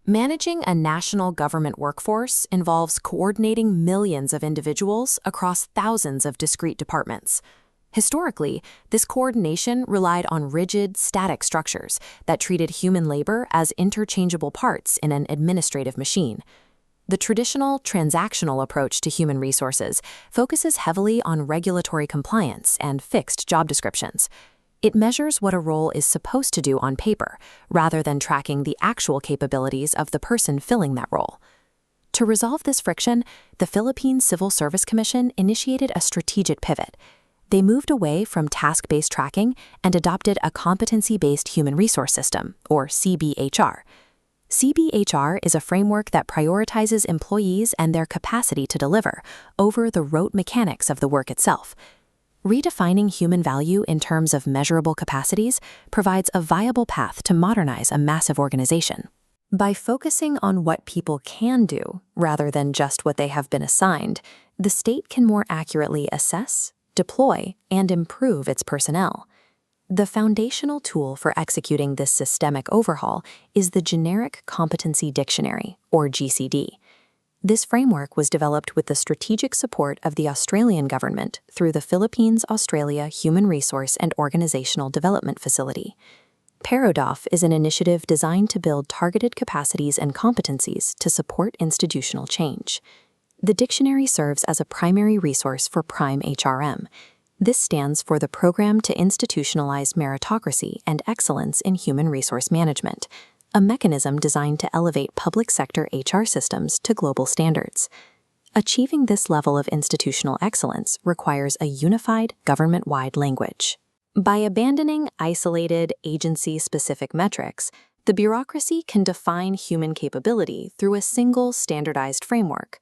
Managing a national government workforce involves coordinating millions of individuals across thousands of discrete departments. Historically, this coordination relied on rigid, static structures that treated human labor as interchangeable parts in an administrative machine. The traditional transactional approach to human resources focuses heavily on regulatory compliance and fixed job descriptions. It measures what a role is supposed to do on paper, rather than tracking the actual capabilities of the person filling that role. To resolve this friction, the Philippine Civil Service Commission initiated a strategic pivot. They moved away from task-based tracking and adopted a competency-based human resource system, or CBHR. CBHR is a framework that prioritizes employees and their capacity to deliver over the rote mechanics of the work itself. Redefining human value in terms of measurable capacities provides a viable path to modernize a massive organization. By focusing on what people can do, rather than just what they have been assigned, the state can more accurately assess, deploy, and improve its personnel. The foundational tool for executing this systemic overhaul is the Generic Competency Dictionary, or GCD. This framework was developed with the strategic support of the Australian government through the Philippines-Australia Human Resource and Organizational Development Facility. PARODOF is an initiative designed to build targeted capacities and competencies to support institutional change. The dictionary serves as a primary resource for PRIME HRM. This stands for the Program to Institutionalize Meritocracy and Excellence in Human Resource Management, a mechanism designed to elevate public sector HR systems to global standards. Achieving this level of institutional excellence requires a unified, government-wide language. By abandoning isolated, agency-specific metrics, the bureaucracy can define human capability through a single standardized framework.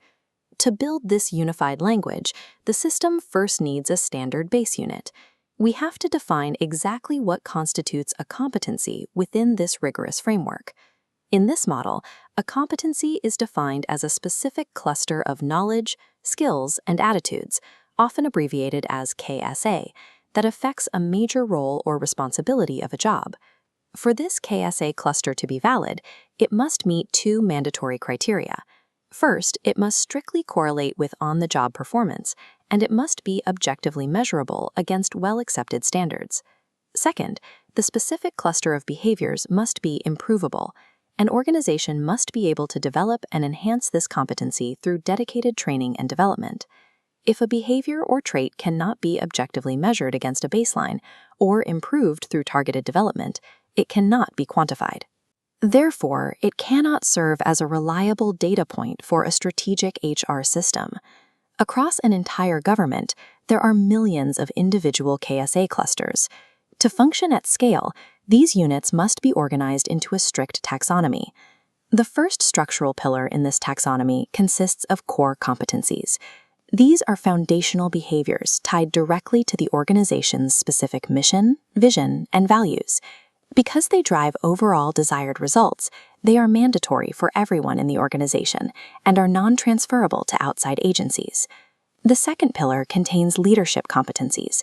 To build this unified language, the system first needs a standard base unit. We have to define exactly what constitutes a competency within this rigorous framework. In this model, a competency is defined as a specific cluster of knowledge, skills, and attitudes, often abbreviated as KSA, that affects a major role or responsibility of a job. For this KSA cluster to be valid, it must meet two mandatory criteria. First, it must strictly correlate with on-the-job performance, and it must be objectively measurable against well-accepted standards. Second, the specific cluster of behaviors must be improvable. An organization must be able to develop and enhance this competency through dedicated training and development. If a behavior or trait cannot be objectively measured against a baseline or improved through targeted development, it cannot be quantified. Therefore, it cannot serve as a reliable data point for a strategic HR system. Across an entire government, there are millions of individual KSA clusters. To function at scale, these units must be organized into a strict taxonomy. The first structural pillar in this taxonomy consists of core competencies. These are foundational behaviors tied directly to the organization's specific mission, vision, and values. Because they drive overall desired results, they are mandatory for everyone in the organization and are non-transferable to outside agencies. The second pillar contains leadership competencies.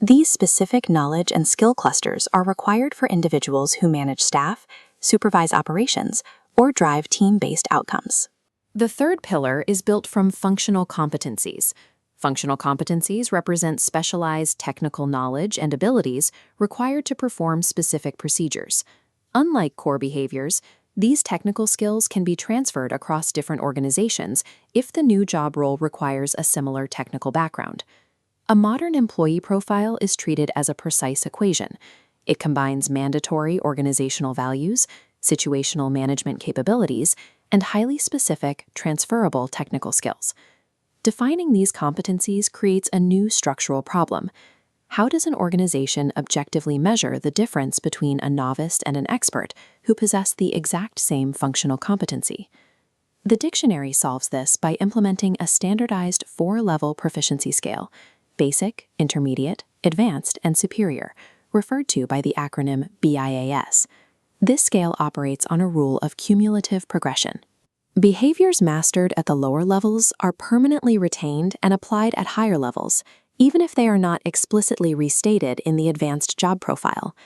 These specific knowledge and skill clusters are required for individuals who manage staff, supervise operations, or drive team-based outcomes. The third pillar is built from functional competencies. Functional competencies represent specialized technical knowledge and abilities required to perform specific procedures. Unlike core behaviors, these technical skills can be transferred across different organizations if the new job role requires a similar technical background. A modern employee profile is treated as a precise equation. It combines mandatory organizational values, situational management capabilities, and highly specific, transferable technical skills. Defining these competencies creates a new structural problem. How does an organization objectively measure the difference between a novice and an expert who possess the exact same functional competency? The dictionary solves this by implementing a standardized 4-level proficiency scale: basic, intermediate, advanced, and superior, referred to by the acronym BIAS. This scale operates on a rule of cumulative progression. Behaviors mastered at the lower levels are permanently retained and applied at higher levels, even if they are not explicitly restated in the advanced job profile.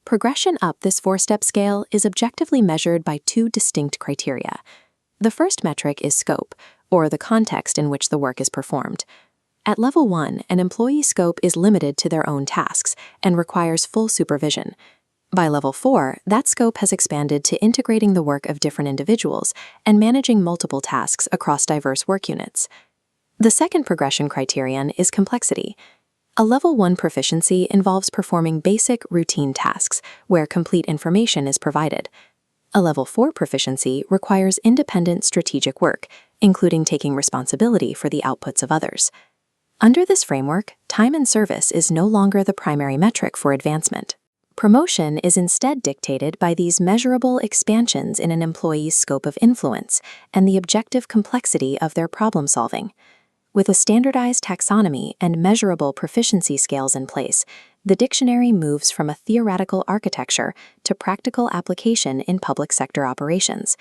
Progression up this four-step scale is objectively measured by two distinct criteria. The first metric is scope, or the context in which the work is performed. At level 1, an employee's scope is limited to their own tasks and requires full supervision. By level 4, that scope has expanded to integrating the work of different individuals and managing multiple tasks across diverse work units. The second progression criterion is complexity. A level 1 proficiency involves performing basic, routine tasks where complete information is provided. A level 4 proficiency requires independent strategic work, including taking responsibility for the outputs of others. Under this framework, time and service is no longer the primary metric for advancement. Promotion is instead dictated by these measurable expansions in an employee's scope of influence and the objective complexity of their problem solving. With a standardized taxonomy and measurable proficiency scales in place, the dictionary moves from a theoretical architecture to practical application in public sector operations.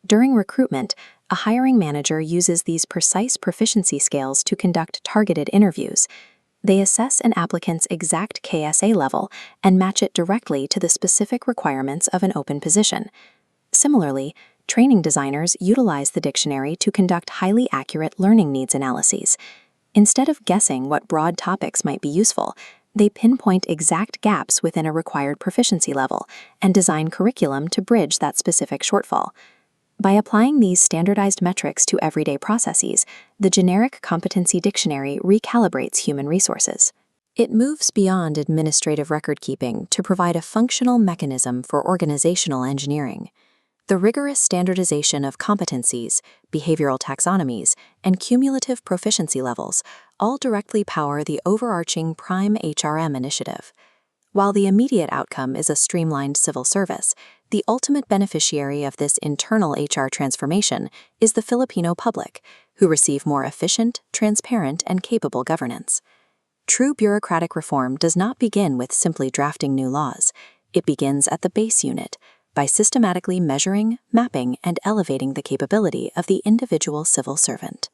During recruitment, a hiring manager uses these precise proficiency scales to conduct targeted interviews. They assess an applicant's exact KSA level and match it directly to the specific requirements of an open position. Similarly, training designers utilize the dictionary to conduct highly accurate learning needs analyses. Instead of guessing what broad topics might be useful, they pinpoint exact gaps within a required proficiency level and design curriculum to bridge that specific shortfall. By applying these standardized metrics to everyday processes, the generic competency dictionary recalibrates human resources. It moves beyond administrative record-keeping to provide a functional mechanism for organizational engineering. The rigorous standardization of competencies, behavioral taxonomies, and cumulative proficiency levels all directly power the overarching Prime HRM initiative. While the immediate outcome is a streamlined civil service, the ultimate beneficiary of this internal HR transformation is the Filipino public, who receive more efficient, transparent, and capable governance. True bureaucratic reform does not begin with simply drafting new laws. It begins at the base unit, by systematically measuring, mapping, and elevating the capability of the individual civil servant.